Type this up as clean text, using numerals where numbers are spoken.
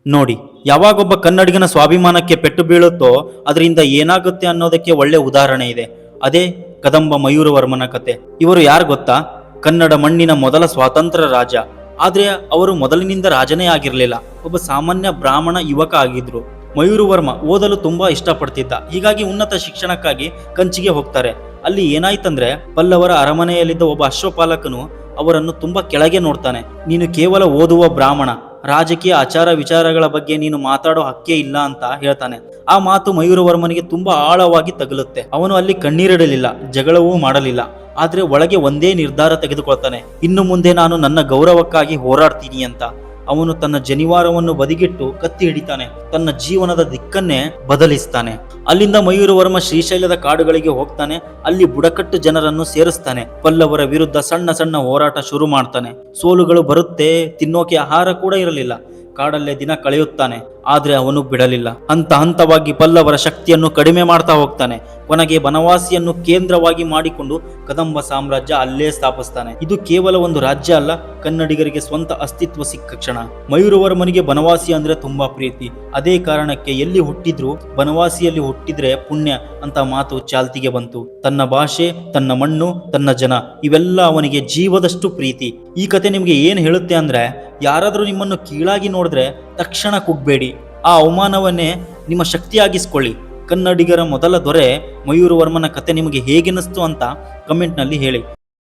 ನೋಡಿ, ಯಾವಾಗೊಬ್ಬ ಕನ್ನಡಿಗನ ಸ್ವಾಭಿಮಾನಕ್ಕೆ ಪೆಟ್ಟು ಬೀಳುತ್ತೋ ಅದರಿಂದ ಏನಾಗುತ್ತೆ ಅನ್ನೋದಕ್ಕೆ ಒಳ್ಳೆ ಉದಾಹರಣೆ ಇದೆ. ಅದೇ ಕದಂಬ ಮಯೂರವರ್ಮನ ಕತೆ. ಇವರು ಯಾರು ಗೊತ್ತಾ? ಕನ್ನಡ ಮಣ್ಣಿನ ಮೊದಲ ಸ್ವಾತಂತ್ರ್ಯ ರಾಜ. ಆದ್ರೆ ಅವರು ಮೊದಲಿನಿಂದ ರಾಜನೇ ಆಗಿರಲಿಲ್ಲ, ಒಬ್ಬ ಸಾಮಾನ್ಯ ಬ್ರಾಹ್ಮಣ ಯುವಕ ಆಗಿದ್ರು. ಮಯೂರವರ್ಮ ಓದಲು ತುಂಬಾ ಇಷ್ಟಪಡ್ತಿದ್ದ. ಹೀಗಾಗಿ ಉನ್ನತ ಶಿಕ್ಷಣಕ್ಕಾಗಿ ಕಂಚಿಗೆ ಹೋಗ್ತಾರೆ. ಅಲ್ಲಿ ಏನಾಯ್ತಂದ್ರೆ, ಪಲ್ಲವರ ಅರಮನೆಯಲ್ಲಿದ್ದ ಒಬ್ಬ ಅಶ್ವಪಾಲಕನು ಅವರನ್ನು ತುಂಬಾ ಕೆಳಗೆ ನೋಡ್ತಾನೆ. ನೀನು ಕೇವಲ ಓದುವ ಬ್ರಾಹ್ಮಣ, ರಾಜಕೀಯ ಆಚಾರ ವಿಚಾರಗಳ ಬಗ್ಗೆ ನೀನು ಮಾತಾಡೋ ಹಕ್ಕೇ ಇಲ್ಲ ಅಂತ ಹೇಳ್ತಾನೆ. ಆ ಮಾತು ಮಯೂರವರ್ಮನಿಗೆ ತುಂಬಾ ಆಳವಾಗಿ ತಗುಲುತ್ತೆ. ಅವನು ಅಲ್ಲಿ ಕಣ್ಣೀರಿಡಲಿಲ್ಲ, ಜಗಳವೂ ಮಾಡಲಿಲ್ಲ. ಆದ್ರೆ ಒಳಗೆ ಒಂದೇ ನಿರ್ಧಾರ ತೆಗೆದುಕೊಳ್ತಾನೆ, ಇನ್ನು ಮುಂದೆ ನಾನು ನನ್ನ ಗೌರವಕ್ಕಾಗಿ ಹೋರಾಡ್ತೀನಿ ಅಂತ. ಅವನು ತನ್ನ ಜನಿವಾರವನ್ನು ಬದಿಗಿಟ್ಟು ಕತ್ತಿ ಹಿಡಿತಾನೆ, ತನ್ನ ಜೀವನದ ದಿಕ್ಕನ್ನೇ ಬದಲಿಸ್ತಾನೆ. ಅಲ್ಲಿಂದ ಮಯೂರವರ್ಮ ಶ್ರೀಶೈಲದ ಕಾಡುಗಳಿಗೆ ಹೋಗ್ತಾನೆ. ಅಲ್ಲಿ ಬುಡಕಟ್ಟು ಜನರನ್ನು ಸೇರಿಸ್ತಾನೆ. ಪಲ್ಲವರ ವಿರುದ್ಧ ಸಣ್ಣ ಸಣ್ಣ ಹೋರಾಟ ಶುರು ಮಾಡ್ತಾನೆ. ಸೋಲುಗಳು ಬರುತ್ತೆ, ತಿನ್ನೋಕೆ ಆಹಾರ ಕೂಡ ಇರಲಿಲ್ಲ. ಕಾಡಲ್ಲೇ ದಿನ ಕಳೆಯುತ್ತಾನೆ. ಆದ್ರೆ ಅವನು ಬಿಡಲಿಲ್ಲ. ಹಂತ ಹಂತವಾಗಿ ಪಲ್ಲವರ ಶಕ್ತಿಯನ್ನು ಕಡಿಮೆ ಮಾಡ್ತಾ ಹೋಗ್ತಾನೆ. ಕೊನೆಗೆ ಬನವಾಸಿಯನ್ನು ಕೇಂದ್ರವಾಗಿ ಮಾಡಿಕೊಂಡು ಕದಂಬ ಸಾಮ್ರಾಜ್ಯ ಅಲ್ಲೇ ಸ್ಥಾಪಿಸ್ತಾನೆ. ಇದು ಕೇವಲ ಒಂದು ರಾಜ್ಯ ಅಲ್ಲ, ಕನ್ನಡಿಗರಿಗೆ ಸ್ವಂತ ಅಸ್ತಿತ್ವ ಸಿಕ್ಕ ಕ್ಷಣ. ಮಯೂರವರ್ಮನಿಗೆ ಬನವಾಸಿ ಅಂದ್ರೆ ತುಂಬಾ ಪ್ರೀತಿ. ಅದೇ ಕಾರಣಕ್ಕೆ ಎಲ್ಲಿ ಹುಟ್ಟಿದ್ರು ಬನವಾಸಿಯಲ್ಲಿ ಹುಟ್ಟಿದ್ರೆ ಪುಣ್ಯ ಅಂತ ಮಾತು ಚಾಲ್ತಿಗೆ ಬಂತು. ತನ್ನ ಭಾಷೆ, ತನ್ನ ಮಣ್ಣು, ತನ್ನ ಜನ, ಇವೆಲ್ಲ ಅವನಿಗೆ ಜೀವದಷ್ಟು ಪ್ರೀತಿ. ಈ ಕತೆ ನಿಮ್ಗೆ ಏನ್ ಹೇಳುತ್ತೆ ಅಂದ್ರೆ, ಯಾರಾದ್ರೂ ನಿಮ್ಮನ್ನು ಕೀಳಾಗಿ ನೋಡಿದ್ರೆ ತಕ್ಷಣ ಕುಗ್ಬೇಡಿ. ಆ ಅವಮಾನವನ್ನೇ ನಿಮ್ಮ ಶಕ್ತಿಯಾಗಿಸ್ಕೊಳ್ಳಿ. ಕನ್ನಡಿಗರ ಮೊದಲ ದೊರೆ ಮಯೂರವರ್ಮನ ಕತೆ ನಿಮಗೆ ಹೇಗೆನಿಸ್ತು ಅಂತ ಕಮೆಂಟ್ನಲ್ಲಿ ಹೇಳಿ.